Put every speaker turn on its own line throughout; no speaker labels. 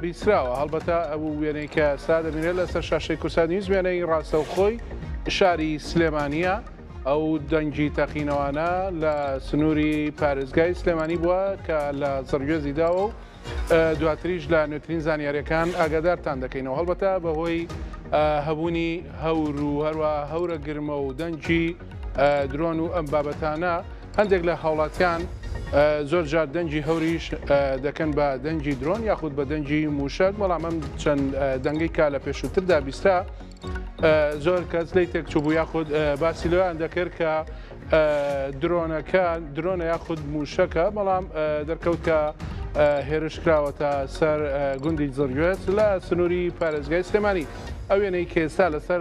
بیسراوە هەڵبەتە ئەو وێنەی کە ئێستا دەبینێت لەسەر شاشەی کورسانی نیوز وێنەی ڕاستەوخۆی شاری سلێمانیە. ئەو دەنگی تەقینەوانە لە سنووری پارێزگای سلێمانی بووە کە لە زەرگوێزی داوە و دواتریش لە نوێترین زانیاریەکان ئاگادارتان دەکەینەوە. هەڵبەتە بەهۆی هەبوونی هەور و هەروە هەورە گرمە و دەنگی درۆن و ئەم بابەتانە هەندێک لە هاوڵاتیان زۆر جار دەنگی هەوریش دەکەن بە دەنگی درۆن یاخود بە دەنگی موشک. بەڵام ئەم چەند دەنگی کا لە پێشووتردا بیسترا زۆر کەس لی تێکچوو بوو یاخود باسی لەویان دەکرد کە درۆنە یاخود موشەکە بەڵام دەرکەوت کە هێرش کراوەتە سەر گوندی زەرگوێز لە سنووری پارێزگای سلێمانی. ئەو وێنەی کە ئێستا لەسەر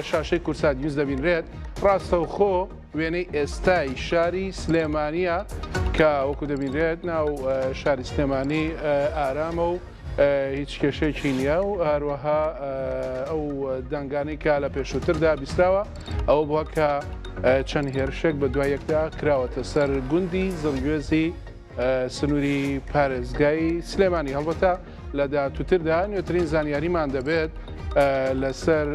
شاشەی کورسات نیوز دەبینرێت ڕاستەوخۆ وێنەی ئێستای شاری سلێمانیە کە وەکو دەبینرێت ناو شاری سلێمانی ئارامە و هیچ کێشەیەکی نییە و هەروەها ئەو دەنگانەی کە لە پێشووتردا بیستراوە ئەوە بووە کە چەند هێرشێک بە دوای یەکدا کراوەتە سەر گوندی زەرگوێزی سنووری پارێزگای سلێمانی. هەڵبەتە لە داهاتووتردا نوێترین زانیاریمان دەبێت لەسەر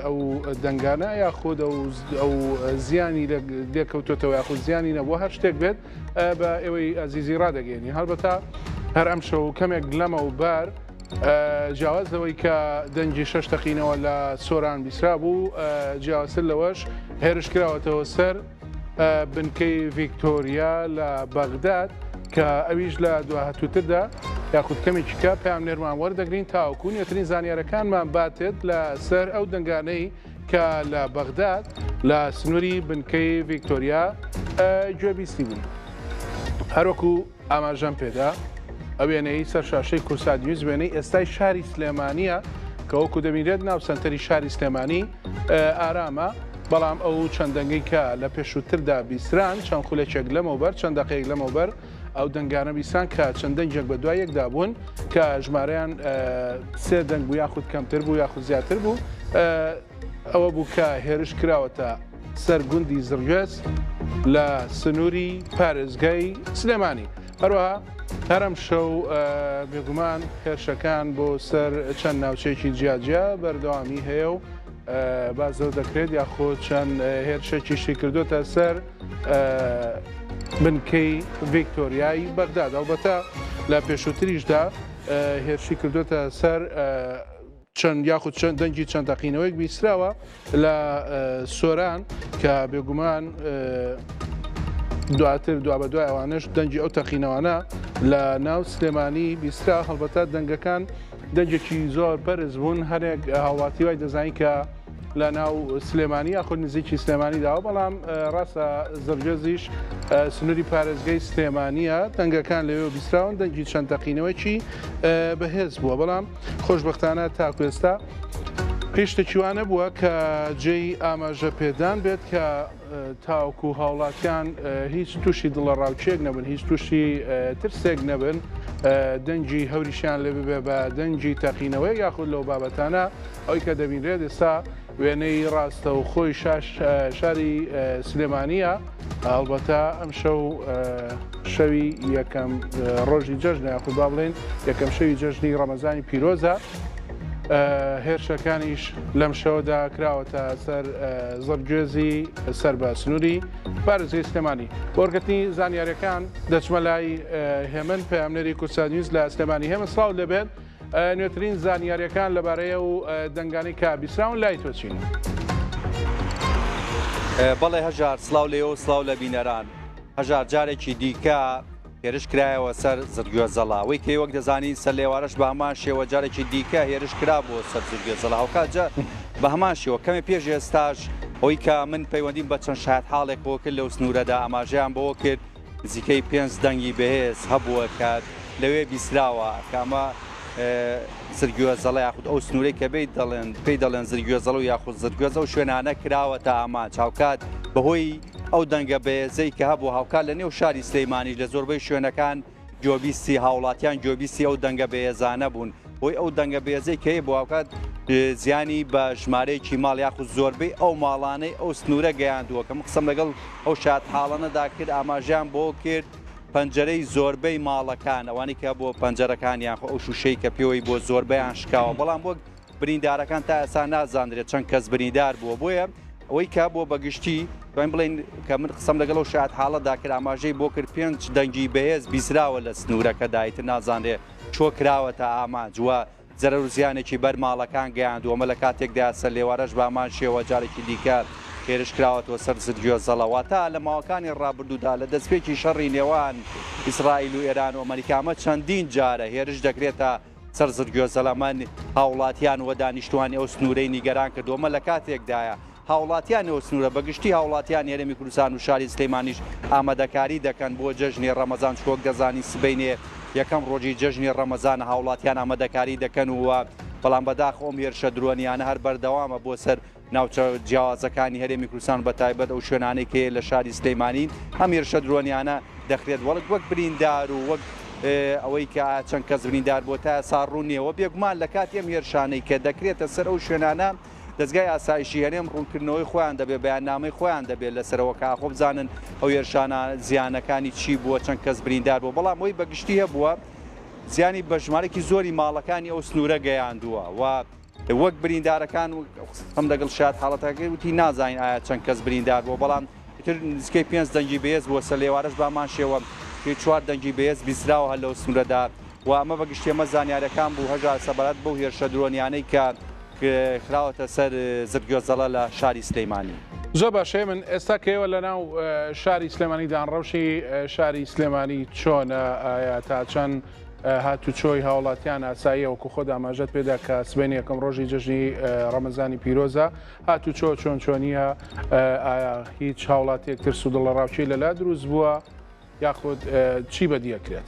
ئەو دەنگانە یاخود ئەو زیانی لێکەوتوتەوە یاخود زیانی نەبووە هەر شتێک بێت بە ئێوەی ئەزیزی ڕدەگەێنی. هەڵبەتە هەر ئەم شەو کەمێک لەمە و بار جیاوازەوەی کە دەنگی 6 تەقینەوە لە سۆران بیسرا بوو جیاوازتر لەوەش هێرش کراوەتەوە سەر بنکەی ڤیکتۆریا لە بەغداد کە ئەویش لە داهاتووتردا یاخود کەمێکی کە پێیان نێرمان وەردەگرین تاوەکو نوێترین زانیاریەکانمان باتێت لە سەر ئەو دەنگانەی کە لە بەغداد لە سنووری بنکەی ڤیکتۆریا گوێبیستی بوون. هەروەکو ئاماژەم پێدا ئەو وێنەی سەر شاشەی کورسات نیوز وێنەی ئێستای شاری سلێمانیە کە وەکو دەبینرێت ناو سەنتەری شاری سلێمانی ئارامە. بەڵام ئەو چەند دەنگەی کە لە پێشووتردا بیسران چەند خولێکێک لەمەوبەر چەند دقەیەک لەمەوبەر ئەو دەنگانە بیسان کە چەند دەنگێک بە دوای یەکدا بوون کە ژمارەیان 3 دەنگ بوو یاخود کەمتر بوو یاخود زیاتر بوو. ئەوە بوو کە هێرش کراوەتە سەر گوندی زەرگوێز لە سنووری پارێزگای سلێمانی. هەروەها هەرم شەو بێگومان هێرشەکان بۆ سەر چەند ناوچەیەکی جیاجیا بەردەوامی هەیە و بازەو دەکرێت یاخۆ چەند هێرشێکیشی کردوتە سەر بنکەی ڤیکتۆریای بەغداد. ئەلبەتە لە پێشووتریشدا هێرشی کردوتە سەر چەند یاخود چەند دەنگی چەند تەقینەوەیەک بیستراوە لە سۆران کە بێگومان دواتر دوا بە دوای ئەوانش دەنگی ئەو تەقینەوانە لە ناو سلێمانی بیسترا. هەڵبەتە دەنگەکان دەنگێکی زۆر بەرز بوون هەرێک هاوڵاتی وای دەزانین کە لە ناو سلێمانی یاخود نزیکی سلێمانی داوە. بەڵام ڕاستە زەرگوێزیش سنووری پارێزگای سلێمانیە دەنگەکان لەوێ بیستراون دەنگی چەند تەقینەوەیکی بەهێز بووە. بەڵام خۆشبەختانە تاکو ئێستا پێشتەکیوانە بووە کە جێی ئاماژە پێدان بێت کە تاوکو هاوڵاتیان هیچ تووشی دڵە ڕاوچێک نەبن هیچ تووشی ترسێک نەبن دەنگی هەوریشیان لێ ببێ بە دەنگی تەقینەوەی یاخود لەو بابەتانە ئەوی کە دەبینرێت ئێستا وێنەی ڕاستە و خۆی شاری سلێمانیە. هەڵبەتە ئەم شەو شەوی یەکەم ڕۆژی جەژنە یاخود با بڵێن یەکەم شەوی جەژنی ڕەمەزانی پیرۆزە. هێرشەکانیش لەم شەوەدا کراوەتە سەر زەرگوێزی سەر بە سنووری پارێزگای سلێمانی. بۆرگرتنی زانیاریەکان دەچمە لای هێمن پەیامنەری کورسات نیوز لە سلێمانی. هێمن سڵاو لەبێت نوێترین زانیاریەکان لەبارەیە و دەنگانی کە بیسراون لای تۆ چین؟
بەڵێ هەژار سڵاو لێەوە و سڵاو لە بینەران. هەژار جارێکی دیکە هێرش کرایەوە سەر زەرگوێزەڵا ئەوەی کە وەک دەزانی سەر لێوارەش بە هەمان شێوە جارێکی دیکە هێرش کرا بۆ سەر زەرگوێزەڵا هەوکاتجە بە هەمان شێوە کەمێ پێش ئێستاش ئەوەی کە من پەیوەندیم بە چەند شایەت حاڵێک بۆ کرد لەو سنوورەدا ئاماژەیان بۆ کرد نزیکەی 5 دەنگی بەهێز هەبووە کات لەوێ بیسراوە کە ئەمە زەرگوێزەڵە یاخود ئەو سنوورەی کە پێی دەڵێن زەرگوێزەڵە و یاخود زەرگوێزە و شوێنانە کراوەتە ئامان چاوکات بەهۆی ئەو دەنگە بەهێزەی کە هەبوو هاوکات لە نێو شاری سلەیمانی لە زۆربەی شوێنەکان گوێبیستی هاوڵاتیان گوێبیستی ئەو دەنگە بەهێزانە بوون. بۆی ئەو دەنگە بەهێزەی کە هەیە بۆ هاوکات زیانی بە ژمارەیەکی ماڵ یاخود زۆربەی ئەو ماڵانەی ئەو سنوورە گەیاندووە کە من قسەم لەگەڵ ئەو شاد حاڵانەدا کرد ئاماژیان بۆ کرد پەنجەرەی زۆربەی ماڵەکان ئەوانی کە بۆ پەنجەرەکانیان ئەو شوشەی کە پێوەی بۆ زۆربەیان شکاوە بەڵام بۆ بریندارەکان تا ئێستا نازانرێت چەند کەس بریندار بووە بۆیە ئەوەی کا بۆ بەگشتی دوین بڵێن کە من قسەم لەگەڵ و شاید حاڵەتدا کرد ئاماژەی بۆ کرد 5 دەنگی بەهێز بیسراوە لە سنوورەکە دایتر نازانرێ چۆ کراوەتە ئامانج وە زەرەر و زیانێکی بەر ماڵەکان گەیاندووەمە لە کاتێکدا سەر لێوارەش بامان شێوە جارێکی دیکە هێرش کراوەتەوە سەر زرگوێ زەڵەوە تا لە ماوەکانی ڕابردوودا لە دەستپێکی شەڕی نێوان ئیسرائیل و ئێران و ئەمریکامە چەندین جارە هێرش دەکرێتە سەر زرگوێ زەڵەمەن هاوڵاتیان وە دانیشتوانی ئەو سنوورەی نیگەران کردووەمە لە کاتێکدایە هاوڵاتیان ئەو سنوورە بەگشتی هاوڵاتیان هێرمی کوردستان و شاری سلەیمانیش ئامادەکاری دەکەن بۆ جەژنی ڕەمەزان چۆک دەزانی سبەینێ یەکەم ڕۆژی جەژنی ڕەمەزان هاوڵاتیان ئامادەکاری دەکەن و بەڵام بەداخ ئەم هێرشە درۆنیانە هەر بەردەوامە بۆ سەر ناوچە جیاوازەکانی هەرێمی کوردستان بەتایبەت ئەو شوێنانەی کە لە شاری سلەیمانی ئەم هێرشە درۆنیانە دەخرێت وەک بریندار و وەک ئەوەی کە چەند کەس بریندار بۆ تا ساڕوو نییەوە بێگومان لە کاتی ئەم هێرشانەی کە دەکرێتە سەر ئەو شوێنانە دەستگای ئاسایشی هەرێم ڕوونکردنەوەی خۆیان دەبێت بەیاننامەی خۆیان دەبێت لەسەرەوە کاخۆ بزانن ئەو هێرشانە زیانەکانی چی بووە چەند کەس بریندار بوو بەڵام ئەوی بەگشتی هەبووە زیانی بە ژمارەی زۆری ماڵەکانی ئەو سنوورە گەیاندووە و وەک بریندارەکان هەم لەگەڵ شاد حاڵەتەکەی وتی نازانین ئایا چەند کەس بریندار بووە بەڵام نزیکەی 5 دەنگی بەهێز بووە سەر لێوارەش بامان شێوە 4 دەنگی بەهێز بیسراوە هەر لەو سنوورەدا و ئەمە بەگشتی ئەمە زانیاریەکان بوو هەژار سەبارەت بەو هێرشە درۆنیانەی کە خراوەتە سەر زرگوێ زەڵە لە شاری سلەیمانی.
زۆر باشەیە من ئێستا کەوە لە ناو شاری سلێمانیدان ڕەوشی شاری سلێمانی چۆنە ئایا تا چەند هاتوچۆی هاوڵاتیان ئاسایی وەکو خۆ ئاماژەت پێدا کە سبەینی یەکەم ڕۆژی جەژنی ڕەمەزانی پیرۆزە هاتوچۆ چۆن چۆنیە ئایا هیچ هاوڵاتێک ترس و دڵەڕاوچی لەلا دروست بووە یاخود چی بەدیەکرێت؟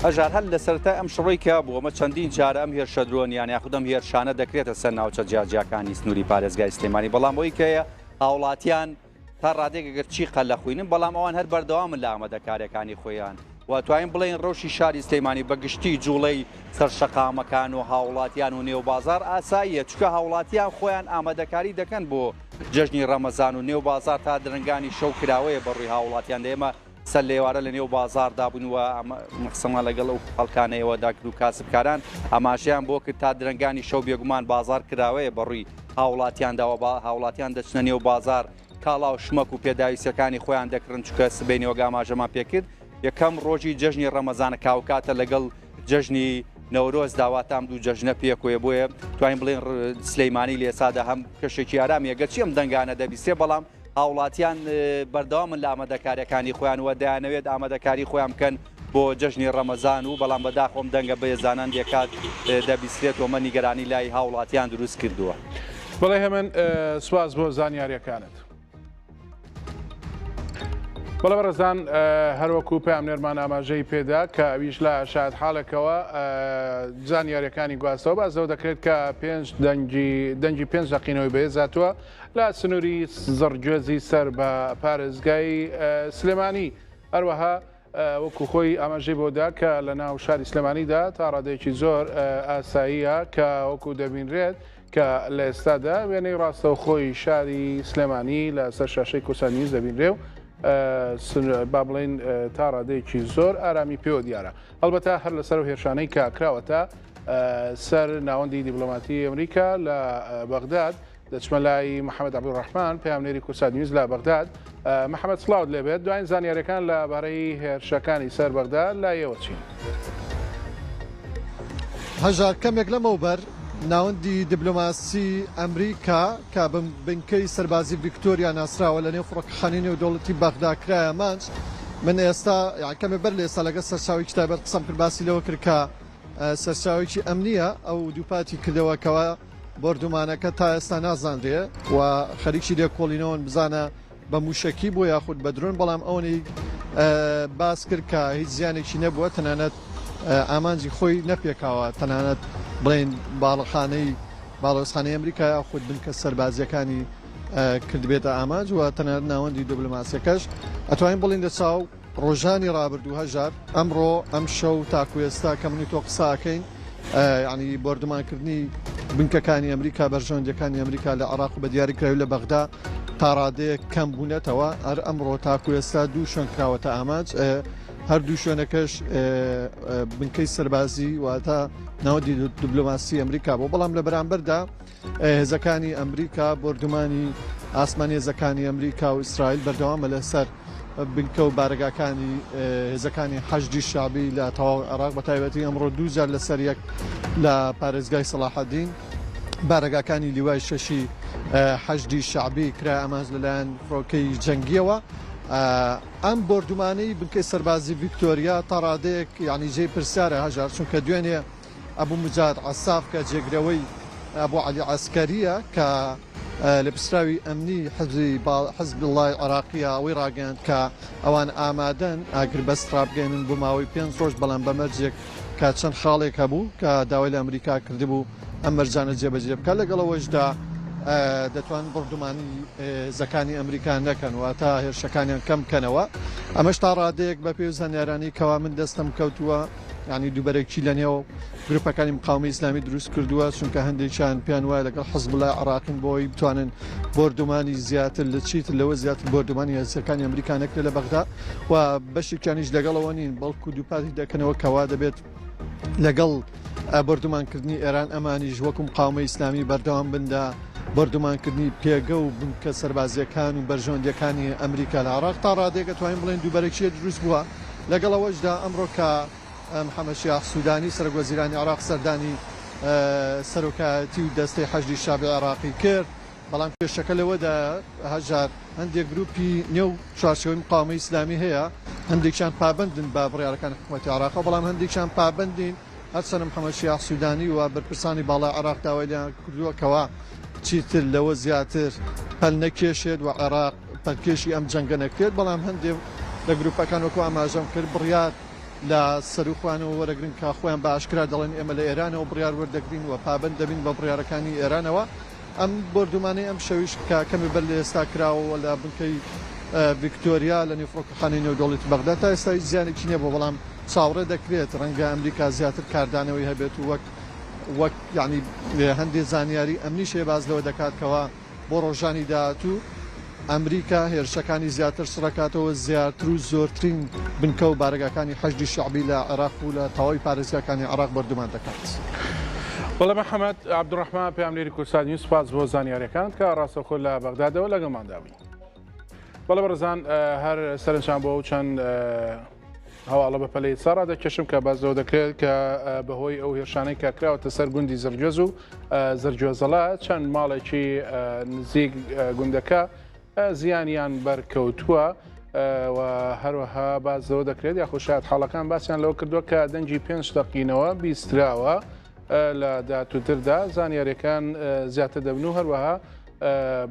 ئەژار هەر لە سەرەتای ئەم شڕۆی کە بووە ئەمە چەندین جارە ئەم هێرشە درۆنیان یاخود ئەم هێرشانە دەکرێتە سەر ناوچە جیاجیەکانی سنووری پارێزگای سلێمانی بەڵام بۆی کەیە هاوڵاتیان تا ڕادێکەگەر چی قەلەخوێنن بەڵام ئەوان هەر بەردەوامن لە ئامادەکاریەکانی خۆیان واتوانین بڵێن ڕۆژی شاری سلەیمانی بەگشتی جوڵەی سەرشەقامەکان و هاوڵاتیان و نێو بازار ئاساییە چکە هاوڵاتیان خۆیان ئامادەکاری دەکەن بۆ جەژنی ڕەمەزان و نێو بازار تا درنگانی شەو کراوەیە بەڕووی هاوڵاتیان دێمە سەر لێوارە لە نێو بازاردا بوونوە مەخسەما لەگەڵ ئەو خەڵکانەوە داکرد و کاسبکاران ئاماژەیان بۆ کرد تا درنگانی شەو بێگومان بازار کراوەیە بەڕووی هاوڵاتیانداوە هاوڵاتیان دەچنە نێو بازار کاڵا و شمەک و پێداویستەکانی خۆیان دەکردن چکە سبەینەوە ئاماژەمان پێکرد یەکەم ڕۆژی جەژنی ڕەمەزانە کاوکاتە لەگەڵ جەژنی نەورۆز داواتام دوو جەژنە پێکۆیە بۆیە توانین بڵێن سلەیمانی لە ئێسادا هەم کەشێکی ئارامیە گەرچی ئەم دەنگانە دەبیستێ بەڵام هاوڵاتیان بەردەوامن لە ئامادەکاریەکانی خۆیان وە دەیانەوێت ئامادەکاری خۆیان بکەن بۆ جەژنی ڕەمەزان و بەڵام بەداخۆم دەنگە بەهێزانان دێکات دەبیستێتەوە مە نیگەرانی لای هاوڵاتیان دروست کردووە.
بەڵێ هەمن سواز بۆ زانیاریەکانت. بەڵە بەڕێزان هەروەکو پێم نێرمان ئاماژەی پێدا کە ئەویش لە شاد حاڵێکەوە زانیاریەکانی گواستەوە بازەوە دەکرێت کە دەنگی 5 دەقینەوەی بەهێزاتوە لە سنووری زڕگوێزی سەر بە پارێزگای سلێمانی هەروەها وەکو خۆی ئاماژەی بۆدا کە لە ناو شاری سلێمانیدا تا ڕادێکی زۆر ئاساییە کە وەکو دەبینرێت کە لە ئێستادا وێنەی ڕاستەوە خۆی شاری سلێمانی لە سەر شاشەی کورسانیز دەبینرێ و با بڵێن تا ڕادەیەکی زۆر ئارامی پێوە دیارە هەڵبەتە هەر لەسەر و هێرشانەی کە کراوەتە سەر ناوەندی دیبلۆماتی ئەمریکا لە بەغداد دەچمە لای محەممەد عەبدوڕەحمان پەیامنێری کورسان نیوز لە بەغداد محەممەد سڵاوت لێبێت دوایین زانیاریەکان لەبارەی هێرشەکانی سەر بەغداد لایەوە چین
هەژار کەمێک لەمەوبەر ناوەندی دیبلۆماسی ئەمریکا کە بنکەی سەربازی ڤیکتۆریا ناسراوە لە نێو فڕۆکەخانەی نێودەوڵەتی بەغدا کرایە مانچ من ئێستا کەمێ بەر لە ئێستا لەگە سەرچاوی کتابەت قسەم کرد باسی لەوە کرد کە سەرچاوێکی ئەمنیە ئەو دووپاتی کردەوەکەوە بردومانەکە تا ئێستا نازانرێ و خەریکی لێکۆڵینەوەن بزانە بە موشکی بۆ یاخود بە درۆن بەڵام ئەوەی باس کرد کە هیچ زیانێکی نەبووە تەنانەت ئامانجی خۆی نەپێکاوە تەنانەت بڵێن باڵۆزخانەی ئەمریکا یاخود بنکە سەربازیەکانی کردبێتە ئامانج و تەنانەت ناوەندی دیبلۆماسیەکەش ئەتوانین بڵین دەچاو ڕۆژانی ڕابردوو هەژار ئەمڕۆ ئەم شەو تاکو ئێستا کە منی تۆ قساکەین ینی بردومانکردنی بنکەکانی ئەمریکا بەرژەوەندەکانی ئەمریکا لە عێراق و بە دیاریکراوی لە بەغدا تا ڕادەیەک کەم بوونەتەوە هەر ئەمڕۆ تاکو ئێستا دوو شوێن کراوەتە ئاماج هەردوو شوێنەکەش بنکەی سەربازی واتە ناوەندی دیبلۆماسی ئەمریکا بۆ بەڵام لە بەرامبەردا هێزەکانی ئەمریکا بردومانی ئاسمانی هێزەکانی ئەمریکا و ئیسرائیل بەردەوامە لەسەر بنکە و بارگاکانی هێزەکانی حەشدی شعبی لە تەواو عێراق بە تایبەتی ئەمڕۆ دووجار لەسەر یەک لە پارێزگای سەلاحەدین بارگاکانی لیوای شەشی حەشدی شعبی کرا ئەماز لەلایەن فڕۆکەی جەنگیەوە ئەم بردومانەی بنکەی سەربازی ڤیکتۆریا تا ڕادەیەک یعنی جێی پرسیارە هەژار چونکە دوێنێ ئەبوو مجاد عەساف کە جێگرەوەی ئەبوو عەلی عەسکەریە کە لە پسراوی ئەمنی حەزب الله عێراقیە ئەوەی ڕاگەاند کە ئەوان ئامادەن ئاگر بەست ڕابگەێنن بۆ ماوەی 5 ڕۆژ بەڵام بەمەرجێک کە چەند خاڵێک هەبوو کە داوای لە ئەمریکا کردبوو ئەم مەرجانە جێبەجێ بکە لەگەڵەوەشدا دەتوان بردومانی زەکانی ئەمریکا نەکەن واتە هێرشەکانیان کەم بکەنەوە ئەمەش تا ڕادەیەک بە پێی زانیارانی کەوا من دەستم کەوتووە ینی دووبەرێکی لە نێو گروپەکانی مقاومەی ئیسلامی دروست کردووە چونکە هەندێکیان پێیان وایە لەگەڵ حەزب الله عێراقین بۆی بتوانن بردومانی زیاتر لە چیتر لەوە زیاتر بردومانی هێزەکانی ئەمریکا نەکرێت لە بەغدا و بەشێکیانیش لەگەڵەوە نین بەڵکو دووپاتی دەکەنەوە کەوا دەبێت لەگەڵ بردومانکردنی ئێران ئەمانیش وەکو مقاومەی ئیسلامی بەردەوام بندا بردومانکردنی پێگە و بنکە سەربازیەکان و بەرژەوەندیەکانی ئەمریکا لە عێراق تا ڕادێکە توانین بڵێن دووبەرێکیە دروست بووە لەگەڵەوەشدا ئەمڕۆ کە محەممەد شیاخ سوودانی سەرۆکوەزیرانی عێراق سەردانی سەرۆکایەتی و دەستەی حەشدی شعبی عێراقی کرد بەڵام پێشەکە لەوەدا هەژار هەندێک گروپی نێو چوارچێوەی مقاومەی ئیسلامی هەیە هەندێکیان پابندن بە بڕیارەکانی حکوومەتی عێراق بەڵام هەندێکیان پابندین هەرچەندە محەممەد شیاخ سوودانی و بەرپرسانی باڵای عێراق داوای لیان کردووەکەوە چیتر لەوە زیاتر پەل نەکێشێت و عێراق پەلکێشی ئەم جەنگە نەکرێت بەڵام هەندێک لە گروپەکان وەکو ئاماژەم کرد بڕیار لە سەرخوانەوە وەرەگرن کا خۆیان بە ئاشکرا دەڵێن ئێمە لە ئێرانەوە بڕیار وەردەگرین و پابند دەبین بە بڕیارەکانی ئێرانەوە ئەم بردومانەی ئەم شەویش کە کەمی بەر لە ئێستا کراوە لە بنکەی ڤیکتۆریا لە نێوفڕۆکەخانەی نێودەوڵەتی بەغدا تا ئێستا هیچ زیانێکی نییە بۆ بەڵام چاوەڕێ دەکرێت ڕەنگە ئەمریکا زیاتر کاردانەوەی هەبێت و وەک یعنی هەندێک زانیاری ئەمنیش هەیە باز لەوە دەکاتکەوە بۆ ڕۆژانی داهاتوو ئەمریکا هێرشەکانی زیاتر سڕکاتەوە زیاتر و زۆرترین بنکە و بارگاکانی حەشدی شعبی لە عێراق و لە تەواوی پارێزگاکانی عێراق بەردومان دەکات.
وەڵام محەممەد عەبدوڕەحمان پێاملێری کورسان نووس سپاس بۆ زانیاریەکان کە ڕاستەخۆ لە بەغدادەوە لەگەڵمانداوی. بەڵێ بەڕێزان هەر سەرنجام بۆ چەند هەواڵە بە پەلەی ساڕا دەکەشم کە بازەوە دەکرێت کە بەهۆی ئەو هێرشانەی کە کراوەتە سەر گوندی زرگێز و زرگێزەڵا چەند ماڵێکی نزیک گوندەکە زیانیان بەرکەوتووە و هەروەها بازەوە دەکرێت یاخۆ شاید حاڵەکان باسییان لەوە کردووە کە دەنگی 5 دقینەوە بیستراوە لە داهاتووتردا زانیاریەکان زیاتر دەبن و هەروەها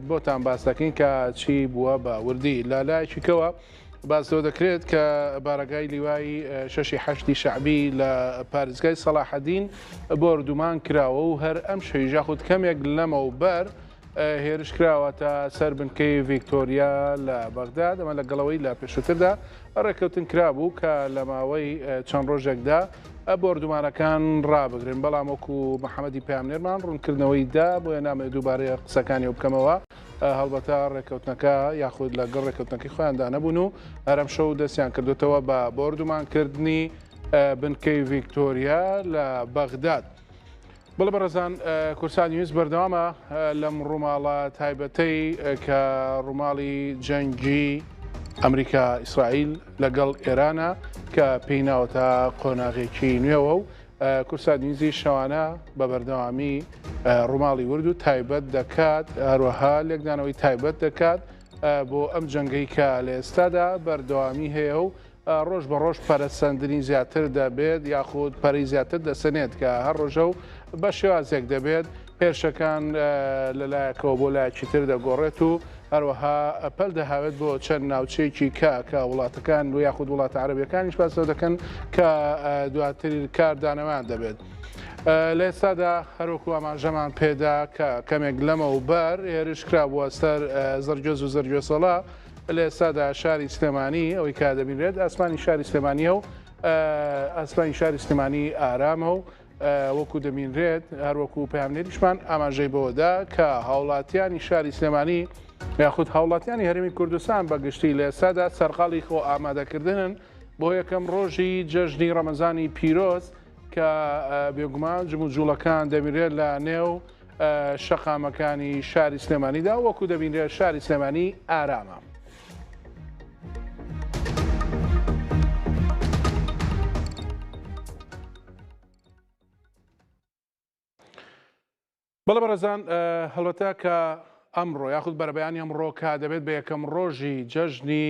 بۆتان باس دەکەین کە چی بووە بە وردی لە لایەکیکەوە بازەوە دەکرێت کە بارگای لیوایی شەشی حەشتی شعبی لە پارێزگای سەلاحەدین بردومان کراوە و هەر ئەم شەویژە خود کەمێک لەمەوبەر هێرش کراوەتە سەر بنکەی ڤیکتۆریا لە بەغداد ئەمە لەگەڵەوەی لە پێشووتردا ڕێکەوتن کرابوو کە لە ماوەی چەند ڕۆژێکدا بردومانەکان ڕابگرن بەڵام وەکو محەممەدی پامنێرمان ڕوونکردنەوەی دا بۆیە نامێ دووبارەیە قسەکانی و بکەمەوە هەڵبەتە ڕێکەوتنەکە یاخود لەگەڵ ڕێکەوتنەکەی خۆیاندا نەبوون و هەرم شەو دەستیان کردوتەوە بە بردومانکردنی بنکەی ڤیکتۆریا لە بەغداد. بەڵێ بەڕێزان کورسان نووس بەردەوامە لەم ڕووماڵە تایبەتەی کە ڕووماڵی جەنگی ئەمریکا ئیسرائیل لەگەڵ ئێرانە کە پێی ناوەتە قۆناغێکی نوێەوە و کورسان نووسی شەوانە بە بەردەوامی ڕووماڵی ورد و تایبەت دەکات هەروەها لێکدانەوەی تایبەت دەکات بۆ ئەم جەنگەی کە لە ئێستادا بەردەوامی هەیە و ڕۆژ بە ڕۆژ پەرەسەندنی زیاتر دەبێت یاخود پەری زیاتر دەسەنێت کە هەر ڕۆژە و بە شێوازێک دەبێت هێرشەکان لەلایەکەوە بۆ لایەکی تر دەگۆڕێت و هەروەها ئەپەل دەهاوێت بۆ چەند ناوچەیەکی کە وڵاتەکان و یاخود وڵاتە عەرەبیەکانیش باسەوە دەکەن کە دواتر کاردانەوەیان دەبێت. لە ئێستادا هەروەکو ئاماژەمان پێدا کە کەمێک لەمەوبەر هێرش کرابووە سەر زرگێز و زرگێسەڵا لە ئێستادا شاری سلێمانی ئەوەی کا دەبینرێت ئاسمانی شاری سلێمانیە و ئاسمانی شاری سلێمانی ئارامە و وەکو دەمینرێت هەروەکو پامنێریشمان ئاماژەی بۆدا کە هاوڵاتیانی شاری سلێمانی یاخود هاوڵاتیانی هەرێمی کوردستان بە گشتی لە ئێستادا سەرقاڵی خۆ ئامادەکردنن بۆ یەکەم ڕۆژی جەژنی ڕەمەزانی پیرۆز کە بێگومان جم و جوڵەکان دەبینرێت لە نێو شەقامەکانی شاری سلێمانیدا وەکو دەبینرێت شاری سلێمانی ئارامە. بەڵێ بەڕێزان هەڵبەتە کە ئەمڕۆ یاخود بەرەبەیانی ئەمڕۆ کا دەبێت بە یەکەم ڕۆژی جەژنی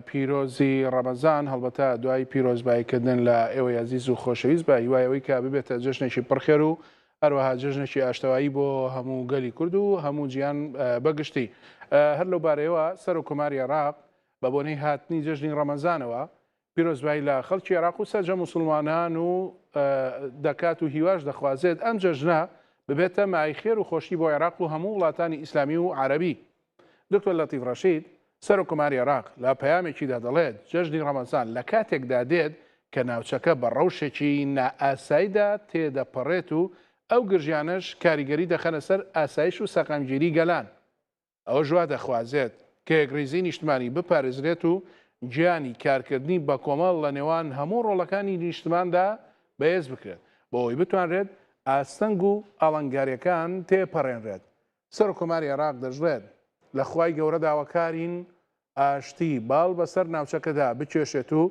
پیرۆزی ڕەمەزان هەڵبەتە دوای پیرۆزباییکردن لە ئێوە عەزیز و خۆشەویست بە هیوایەوەی کە ببێتە جەژنێکی پڕخێر و هەروەها جەژنێکی ئاشتەوایی بۆ هەموو گەلی کورد و هەموو گیان بەگشتی. هەر لەو بارەیەوە سەر و کۆماری عێراق بە بۆنەی هاتنی جەژنی ڕەمەزانەوە پیرۆزبایی لە خەڵکی عێراق و سەرجە موسڵمانان و دەکات و هیواش دەخوازێت ئەم جەژنە ببێتە مایخێر و خۆشی بۆ عێراق و هەموو وڵاتانی ئیسلامی و عەرەبی. دکتۆر لەتیف ڕەشید سەر و کۆماری عێراق لە پەیامێکیدا دەڵێت جەژنی ڕەمەزان لە کاتێکدا دێت کە ناوچەکە بە ڕەوشێکی نائاساییدا تێدەپەڕێت و ئەو گرژیانەش کاریگەری دەخەنە سەر ئاسایش و سەقامگیری گەلان. ئەوە ژوا دەخوازێت کە یەکریزی نیشتمانی بپارێزرێت و گیانی کارکردنی بە کۆمەڵ لە نێوان هەموو ڕۆڵەکانی نیشتماندا بەهێز بکرێت بۆ ئەوەی بتوانرێت ئاستەنگ و ئاڵنگاریەکان تێپەڕێنرێت. سەر و کۆماری عێراق دەژڵێت لە خوای گەورە داواکارین ئاشتی باڵ بەسەر ناوچەکەدا بکێشێت و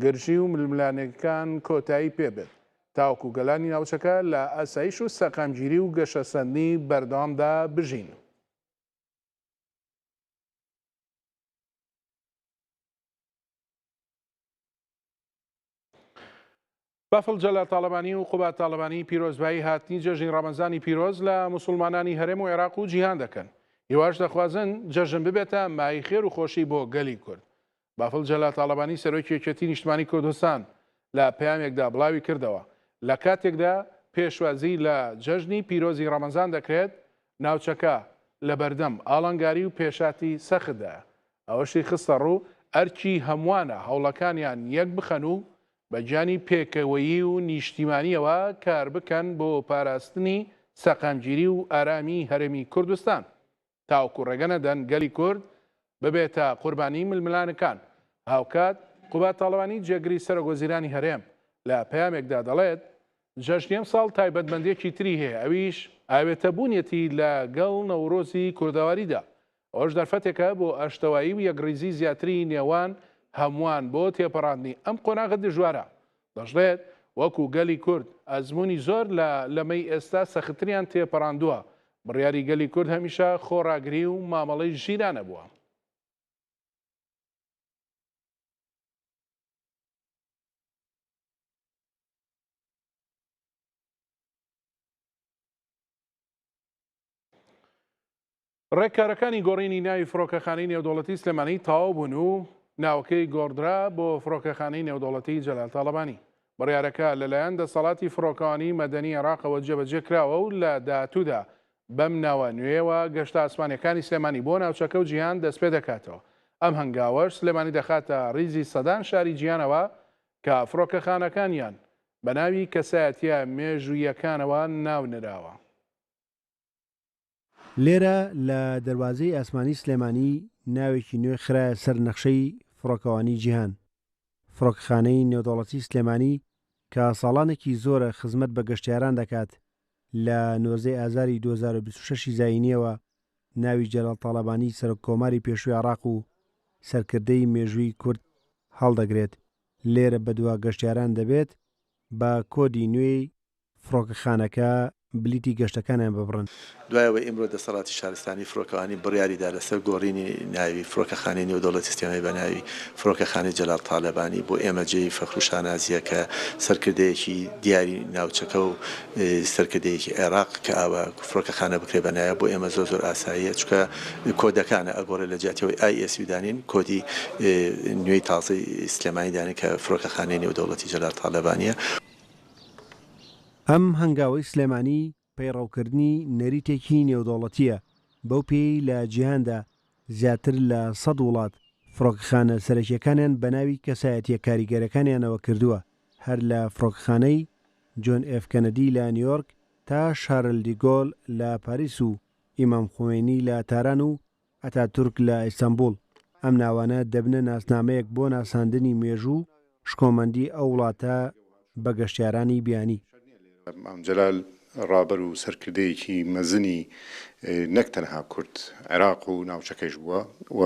گرژی و ململانەکان کۆتایی پێبێت تاوەکو گەلانی ناوچەکە لە ئاسایش و سەقامگیری و گەشەسەندنی بەردەوامدا بژین. بافڵ جەلال تاڵەبانی و قوبات تاڵەبانی پیرۆزبایی هاتنی جەژنی ڕەمەزانی پیرۆز لە موسڵمانانی هەرێم و عێراق و جیهان دەکەن. هیواش دەخوازن جەژن ببێتە مایخێر و خۆشی بۆ گەلی کورد. بافڵ جەلال تاڵەبانی سەرۆکی یەکێتی نیشتمانی کوردستان لە پەیامێکدا بڵاوی کردەوە لە کاتێکدا پێشوازی لە جەژنی پیرۆزی ڕەمەزان دەکرێت ناوچەکە لە بەردەم ئاڵنگاری و پێشاتی سەختدا. ئەوەشی خستە ڕوو ئەرکی هەمووانە هەوڵەکانیان یەک بخەن و بە جانی پێکەوەیی و نیشتیمانیەوە کار بکەن بۆ پاراستنی سەقامگیری و ئارامی هەرێمی کوردستان تاوەکو ڕێگەنەدەن گەلی کورد ببێتە قوربانی ململانەکان. هاوکات قوبات تاڵەبانی جێگری سەرۆکوەزیرانی هەرێم لە پەیامێکدا دەڵێت جەژنی ئەم ساڵ تایبەتمەندیەکی تری هەیە ئەویش ئاوێتە بوونیەتی لە گەڵ نەورۆزی کورداواریدا. ئەوەش دەرفەتێکە بۆ ئاشتەوایی و یەکریزی زیاتری نێوان هەمووان بۆ تێپەڕاندنی ئەم قۆناغە دژوارە. دەژڵێت وەکو گەلی کورد ئەزمموی زۆر لەمەی ئێستا سەختریان تێپەڕاندووە. بڕیاری گەلی کورد هەمیشە خۆڕاگری و مامەڵەی ژیرانە بووە. ڕێککارەکانی گۆڕینی ناوی فڕۆکەخانەی نێودەوڵەتی سلێمانی تەواو بوون و ناوەکەی گۆڕدرا بۆ فڕۆکەخانەی نێودەوڵەتی جەلال تاڵەبانی. بڕیارەکە لەلایەن دەسەڵاتی فڕۆکەوانی مەدەنی عێراقەوە جێبەجێ کراوە و لە داهاتوودا بەم ناوە نوێیەوە گەشتە ئاسمانیەکانی سلێمانی بۆ ناوچەکە و جیهان دەست پێ دەکاتەوە. ئەم هەنگاوەش سلێمانی دەخاتە ریزی سەدان شاری جیهانەوە کە فڕۆکەخانەکانیان بە ناوی کەسایەتیە مێژوویەکانەوە ناونراوە.
لێرە لە دەواازەی ئاسمانی سلێمانی ناوێکی نوێ خرایە سەر نەخشەی فڕۆکەوانی جیهان. فڕۆکەخانەی نێودەوڵەتی سلێمانی کە ساڵانێکی زۆرە خزمەت بە گەشتیاران دەکات لە نۆزەی ئازاری 2026 زاینیەوە ناوی جەلال تاڵەبانی سەرۆک کۆماری پێشووی عێراق و سەرکردەی مێژووی کورد هەڵدەگرێت. لێرە بەدوا گەشتیاران دەبێت بە کۆدی نوێی فڕۆکەخانەکە بلیتی گەشتەکانیان ببڕن.
دوایەوە ئیمڕۆ دەسەڵاتی شارستانی فڕۆکەوانی بڕیاریدا لەسەر گۆڕینی ناوی فڕۆکەخانەی نێودەوڵەتی سلێمانی بە ناوی فڕۆکەخانەی جەلال تاڵەبانی بۆ ئێمە جێی فەخر و شانازیە کە سەرکردەیەکی دیاری ناوچەکە و سەرکردەیەکی عێراق کە ئاوە فڕۆکەخانە بکرێ بەنایە بۆ ئێمە زۆر ئاساییە چکە کۆدەکانە ئەگۆڕێ لە جیاتەوەی ISU دانین کۆدی نوێی تازەی سلێمانی دانین کە فڕۆکەخانەی نێودەوڵەتی جەلال تاڵەبانیە.
ئەم هەنگاوەی سلێمانی پەیڕەوکردنی نەریتێکی نێودەوڵەتیە بەو پێی لە جیهاندا زیاتر لە 100 وڵات فڕۆکەخانە سەرەکیەکانیان بە ناوی کەسایەتیە کاریگەرەکانیانەوە کردووە. هەر لە فڕۆکەخانەی جۆن ئێف کەنەدی لە نیویۆرک تا شارل دیگۆل لە پاریس و ئیمام خوێنی لە تاران و ئەتاتورک لە ئیستانبول. ئەم ناوانە دەبنە ناسنامەیەک بۆ ناساندنی مێژوو شکۆمەندی ئەو وڵاتە بە گەشتیارانی بیانی.
مام جەلال ڕابەر و سەرکردەیەکی مەزنی نەک تەنها کورد عێراق و ناوچەکەیش بووە و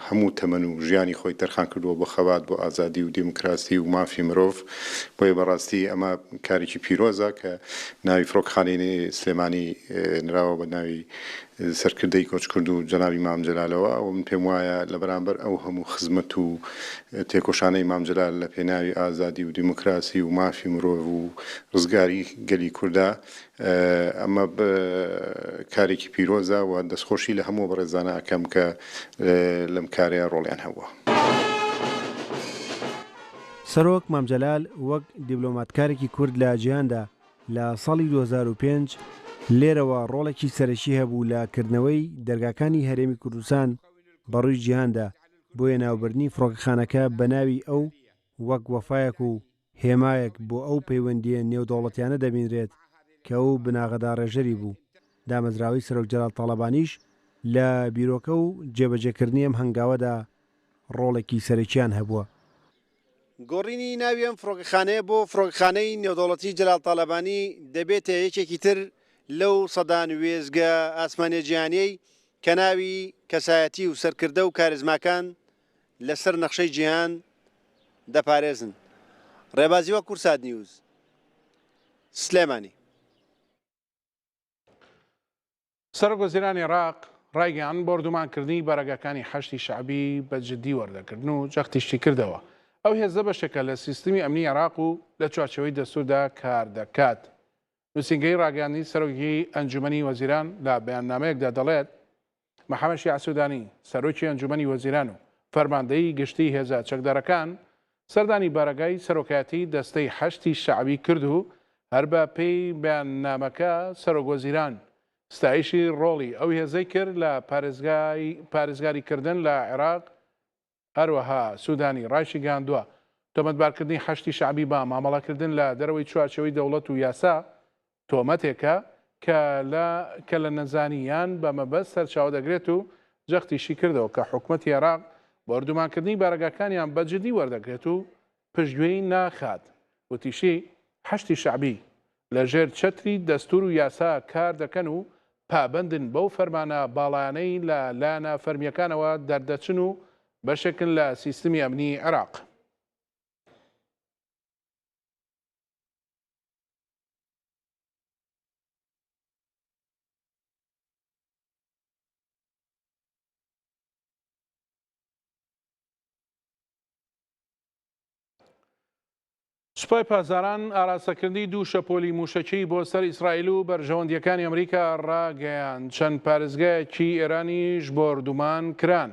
هەموو تەمەن و ژیانی خۆی تەرخان کردووە بۆ خەوات بۆ ئازادی و دیموکراسی و مافی مرۆڤ. بۆیە بەڕاستی ئەمە کارێکی پیرۆزە کە ناوی فڕۆکخانەی سلێمانی نراوە بە ناوی سەرکردەی کۆچکرد و جەنابی مام جەلالەوە. ئەو من پێم وایە لە بەرامبەر ئەو هەموو خزمەت و تێکۆشانەی مام جەلال لە پێناوی ئازادی و دیموکراسی و مافی مرۆڤ و ڕزگاری گەلی کووردا ئەمە کارێکی پیرۆزە و دەستخۆشی لە هەموو بەڕێزانە ئەکەم کە لەم کارەیە ڕۆڵیان هەبووە.
سەرۆک مام جەلال وەک دیبلۆماتکارێکی کورد لە جیهاندا لە ساڵی 2005 لێرەوە ڕۆڵێکی سەرەکی هەبوو لە کردنەوەی دەرگاکانی هەرێمی کوردستان بەڕووی جیهاندا، بۆیە ناوبردنی فڕۆکەخانەکە بە ناوی ئەو وەک وەفایەک و هێمایەک بۆ ئەو پەیوەندیە نێودەوڵەتیانە دەبینرێت کە ئەو بناغەدا ڕێژەری بوو. دامەزراوی سەرۆک جەلال تاڵەبانیش لە بیرۆکە و جێبەجێکردنی ئەم هەنگاوەدا ڕۆڵێکی سەرەکیان هەبووە.
گۆڕینی ناوی ئەم فڕۆکەخانەیە بۆ فڕۆکەخانەی نێودەوڵەتی جەلال تاڵەبانی دەبێتە یەکێکی تر لەو سەدان وێزگە ئاسمانیە جیهانیەی کە ناوی کەسایەتی و سەرکردە و کاریزماکان لەسەر نەخشەی جیهان دەپارێزن. ڕێبازیوە کورسات نیوز، سلێمانی.
سەرۆک وەزیرانی عێراق ڕایگەیان بۆردومانکردنی بەرەگەکانی حەشتی شەعبی بە جددی وەردەکردن و جەختیشتی کردەوە. ئەو هێزە بەشێکە لە سیستمی ئەمنی عێراق و لە چوارچەوەی دەستوردا کار دەکات. نووسینگەی ڕاگەیاندنی سەرۆکی ئەنجومەنی وەزیران لە بەیاننامەیەکدا دەڵێت محەممەد شیع سوودانی سەرۆکی ئەنجومەنی وەزیران و فەرماندەی گشتی هێزە چەکدارەکان سەردانی بارەگای سەرۆکایەتی دەستەی حەشتی شەعبی کرد و هەر بە پێی بەیاننامەکە سەرۆک وەزیران ستایشی ڕۆڵی ئەو هێزەی کرد لە پارێزگاریکردن لە عێراق. هەروەها سوودانی ڕایشی گاندووە تۆمەتبارکردنی حەشتی شەعبی بە مامەڵەکردن لە دەرەوەی چوارچەوەی دەوڵەت و یاسا تۆمەتێکە کە لە نەزانیان بە مەبەست سەرچاو دەگرێت و جەختیشی کردەوە کە حکوومەتی عێراق بۆردومانکردنی بارەگاکانیان بەجددی وەردەگرێت و پشتگوێی ناخات. وتیشی حەشتی شەعبی لە ژێر چەتری دەستور و یاسا کار دەکەن و پابندن بەو فەرمانە باڵایانەی لە لایەنە فەرمیەکانەوە دەردەچن و بەشێکن لە سیستمی ئەمنی عێراق. سوپای پازاران ئاراستەکردنی دوو شەپۆلی موشەکی بۆ سەر ئیسرائیل و بەرژەوەندیەکانی ئەمریکا ڕاگەیاند چەند پارێزگایەکی ئێرانیش بۆردومان کران.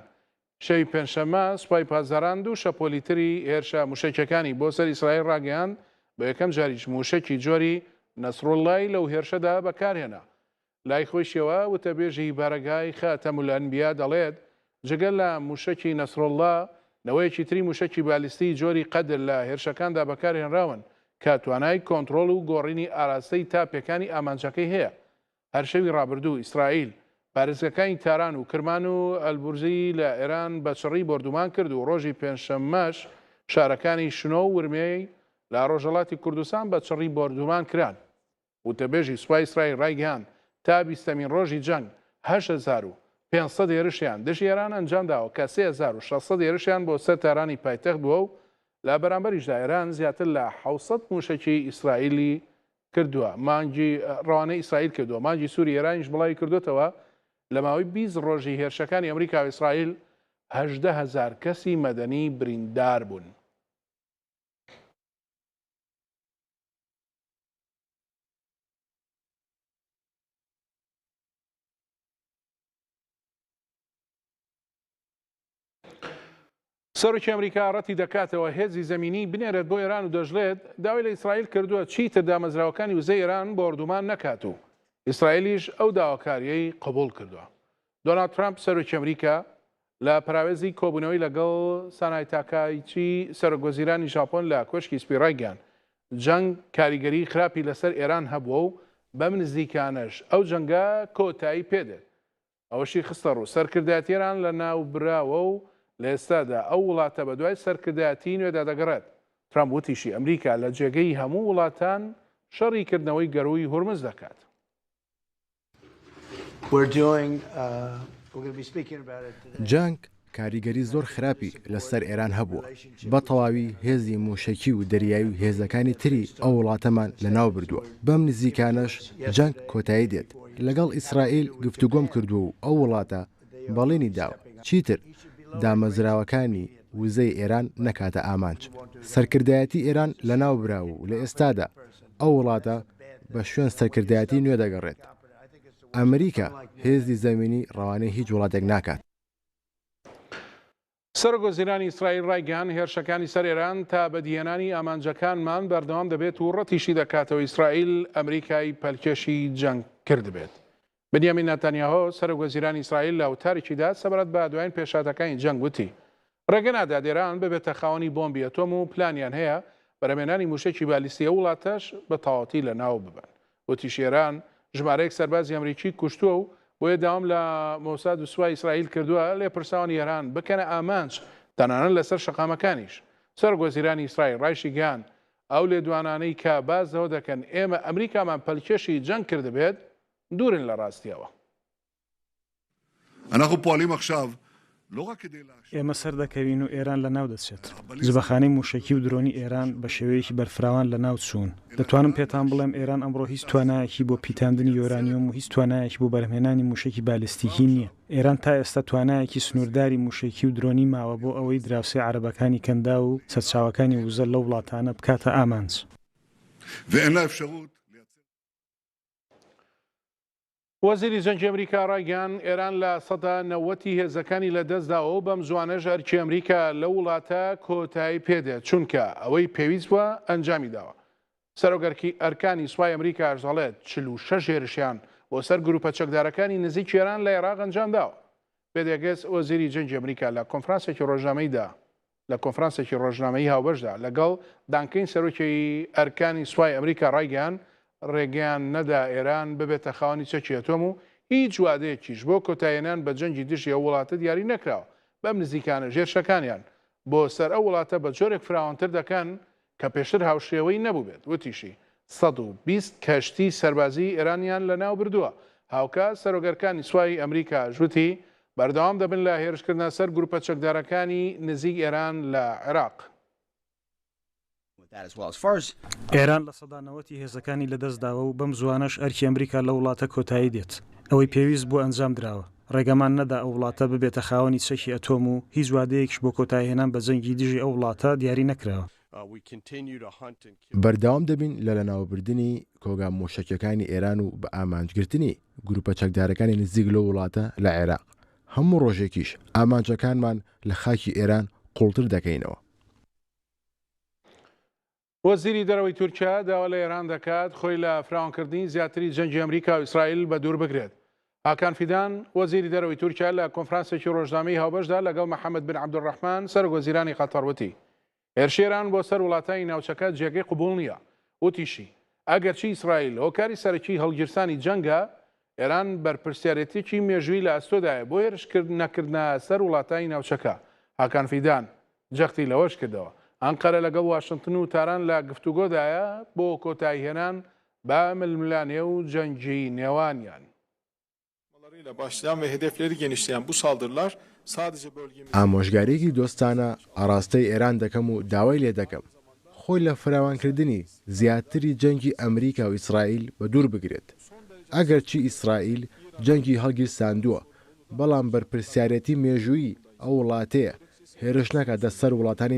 شەوی پێنجشەممە سوپای پازاران دوو شەپۆلی تری هێرشە موشەکیەکانی بۆ سەر ئیسرائیل ڕاگەیاند بە یەکەم جاریش موشەکی جۆری نەسڕوڵڵای لەو هێرشەدا بەکارهێنا. لای خۆشیەوە وتەبێژی بارەگای خاتەمولئەنبیا دەڵێت جگەل لە موشەکی نەسڕوڵڵا نەوەیەکی تری موشەکی بالیستی جۆری قەدر لە هێرشەکاندا بەکارهێنراون کە توانای کۆنتڕۆڵ و گۆڕینی ئاراستەی تاپەکانی ئامانجەکەی هەیە. هەر شەوی ڕابردوو ئیسرائیل پارێزگەکانی تاران و کرمان و ئەلبورزی لە ئێران بە چڕی بۆردومان کرد و ڕۆژی پێنجشەممەش شارەکانی شنۆ و ورمێی لە ڕۆژهەڵاتی کوردستان بە چڕی بۆردومان کران. وتەبێژی سوپای ئیسرائیل ڕایگەیاند تا 20مین ڕۆژی جەنگ 8500 هێرشیان دژی ئێران ئەنجامداوە کە 3600 هێرشیان بۆ سەر تارانی پایتەخت بووە و لە بەرامبەریشدا ئێران زیاتر لە 600 موشەکی ئیسرائیلی کردووە. مانگی ڕوانەی ئیسرائیل کردووە. مانگی سووری ئێرانیش بڵاوی کردوێتەوە لە ماوەی 20 ڕۆژی هێرشەکانی ئەمریکا و ئیسرائیل 18000 کەسی مەدەنی بریندار بوون. سەرۆکی ئەمریکا ڕەتی دەکاتەوە هێزی زەمینی بنێرێت بۆ ئێران و دەژڵێت داوای لە ئیسرائیل کردووە چیتر دامەزراوەکانی وزەی ئێران بۆردومان نەکات و ئیسرائیلیش ئەو داواکاریەی قبول کردووە. دۆنالد ترامپ سەرۆکی ئەمریکا لە پراوێزی کۆبوونەوەی لەگەڵ سانای تاکایچی سەرۆکوەزیرانی ژاپۆن لە کۆشکی سپی ڕایگەیاند جەنگ کاریگەری خراپی لەسەر ئێران هەبووە و بەم نزیکانەش ئەو جەنگە کۆتایی پێدێت ئەوەشی خستە ڕوو سەرکردایەتی ئێران لە ناو براوە و لە ئێستادا ئەو وڵاتە بە دوای سەرکردایەتی نوێدا دەگەڕێت ترامپ وتیشی ئەمریکا لە جێگەی هەموو وڵاتان شەڕیکردنەوەی گەڕووی هورمز دەکات.
جەنگ کاریگەری زۆر خراپی لەسەر ئێران هەبووە بە تەواوی هێزی موشەکی و دەریایی و هێزەکانی تری ئەو وڵاتەمان لەناو بردووە بەم نزیکانەش جەنگ کۆتایی دێت لەگەڵ ئیسرائیل گفتوگۆم کردووە و ئەو وڵاتە بەڵێنی داوە چیتر دامەزراوەکانی وزەی ئێران نەکاتە ئامانج سەرکردایەتی ئێران لەناو براوە و لە ئێستادا ئەو وڵاتە بە شوێن سەرکردایەتی نوێ دەگەڕێت ئەمریکا هێزی زەمینی ڕەوانەی هیچ وڵاتێک ناکات.
سەرۆکوەزیرانی ئیسرائیل ڕایگەیاند هێرشەکانی سەر ئێران تا بەدیهێنانی ئامانجەکانمان بەردەوام دەبێت و ڕەتیشی دەکاتەوە ئیسرائیل ئەمریکای پەلکێشی جەنگ کرد بێت. بنیامین نەتانیاهۆ سەرۆکوەزیرانی ئیسرائیل لە وتارێکیدا سەبارەت بە دوایین پێشاتەکانی جەنگ وتی ڕێگە نادات ئێران ببێتە خاوەنی بۆمبی ئەتۆم و پلانیان هەیە بەرهەمهێنانی موشکی بالیستی ئەو وڵاتەش بە تەواوەتی لەناو ببن. وتیش ئێران ژمارەیەک سەربازی ئەمریکی کوشتووە و بۆیە داوام لە مۆساد و سوپای ئیسرائیل کردووە لێ پرساوانی ئێران بکەنە ئامانج تەنانەت لەسەر شەقامەکانیش. سەرۆکوەزیرانی ئیسرائیل ڕایشی گەیاند ئەو لێدوانانەی کە بازەوە دەکەن ئێمە ئەمریکامان پەلکێشی جەنگ کرد بێت دوورن لە ڕاستیەوە.
ئێمە سەر دەکەوین و ئێران لە ناو دەچێت. زبەخانەی موشکی و درۆنی ئێران بە شێوەیەکی بەرفراوان لە ناو چوون. دەتوانم پێتان بڵێم ئێران ئەمڕۆ هیچ توانایەکی بۆ پیتاندنی یۆرانیۆم و هیچ توانایەکی بۆ بەرهەمهێنانی موشکی بالیستیکی نییە. ئێران تا ئێستا توانایەکی سنوورداری موشکی و درۆنی ماوە بۆ ئەوەی دراوسێ عەرەبەکانی کەندا و سەرچاوەکانی وزە لەو وڵاتانە بکاتە ئامانج.
وەزیری جەنگی ئەمریکا ڕایگەیاند ئێران لە سەدا 90 هێزەکانی لەدەستداوە و بەم زوانەش هەرچی ئەمریکا لە وڵاتە کۆتایی پێدێت چونکە ئەوەی پێویست بووە ئەنجامی داوە. سەرۆکەرکی ئەرکانی سوپای ئەمریکا ئەژەڵێت 46 هێرشیان بۆ سەر گروپە چەکدارەکانی نزیک ئێران لە عێراق ئەنجام داوە. پێدەگەس وەزیری جەنگی ئەمریکا لە کۆنفرانسێکی ڕۆژنامەیی هاوبەشدا لەگەڵ دانکەین سەرۆکی ئەرکانی سوپای ئەمریکا ڕایگەیاند ڕێگەیان نەدا ئێران ببێتە خاوەنی چەکی ئەتۆم و هیچ وادەیەکیش بۆ کۆتاییێنان بە جەنگی دژی ئەو وڵاتە دیاری نەکراوە. بەم نزیکانە ژێرشەکانیان بۆ سەر ئەو وڵاتە بە جۆرێک فراوانتر دەکەن کە پێشتر هاوشێوەی نەبوو بێت. وتیشی 120 کەشتی سەربازی ئێرانیان لە ناو بردووە. هاوکات سەرۆکەرکانی سوپای ئەمریکا ژووتی بەردەوام دەبن لە هێرشکردنە سەر گروپە چەکدارەکانی نزیک ئێران لە عێراق.
ئێران لە سەدانەوەتی هێزەکانی لەدەستداوە و بەم زوانەش ئەرکی ئەمریکا لە وڵاتە کۆتایی دێت. ئەوەی پێویست بۆ ئەنجام درراوە. ڕێگەمان نەدا ئەو وڵاتە ببێتە خاوەنی چەکی ئەتۆم و هیچ وادەیەکش بۆ کۆتاییهێنان بە جەنگی دژی ئەو وڵاتە دیاری نەکراوە.
بەردەوام دەبین لە لەناوبردننی کۆگا مۆشەکیەکانی ئێران و بە ئامانجگرتنی گروپە چەکدارەکانی نزیک لە وڵاتە لە عێراق. هەموو ڕۆژێکیش ئامانجەکانمان لە خاکی ئێران قوڵتر دەکەینەوە.
وەزیری دەرەوەی تورکیا داوا لە ئێران دەکات خۆی لە فراوانکردنی زیاتری جەنگی ئەمریکا و ئیسرائیل بە دوور بگرێت. هاکان فیدان وەزیری دەرەوەی تورکیا لە کۆنفرانسێکی ڕۆژنامەی هاوبەشدا لەگەڵ محەممەد بن عەبدوڕەحمان سەرۆکوەزیرانی قەتەر وتی هێرشی ئێران بۆ سەر وڵاتانی ناوچەکە جێگەی قبوڵ نییە. وتیشی ئەگەرچی ئیسرائیل هۆکاری سەرەکی هەڵگیرسانی جەنگە ئێران بەرپرسیارەتێکی مێژووی لە ئەستۆدایە بۆ هێرشکردنەکردنە سەر وڵاتانی ناوچەکە. هاکان فیدان جەختی لەوەش کردەوە ئەنقەرە لەگەڵ واشنگتن و تاران لە گفتوگۆدایە بۆ کۆتاییهێنان بە ململانێ و جەنگی نێوانیان.
ئامۆژگارێکی دۆستانە ئاراستەی ئێران دەکەم و داوای لێ دەکەم خۆی لە فراوانکردنی زیاتری جەنگی ئەمریکا و ئیسرائیل بە دوور بگرێت. ئەگەرچی ئیسرائیل جەنگی هەڵگیرساندووە بەڵام بەرپرسیارەتی مێژووی ئەو وڵاتەیە هێرش ناکاتە سەر وڵاتانی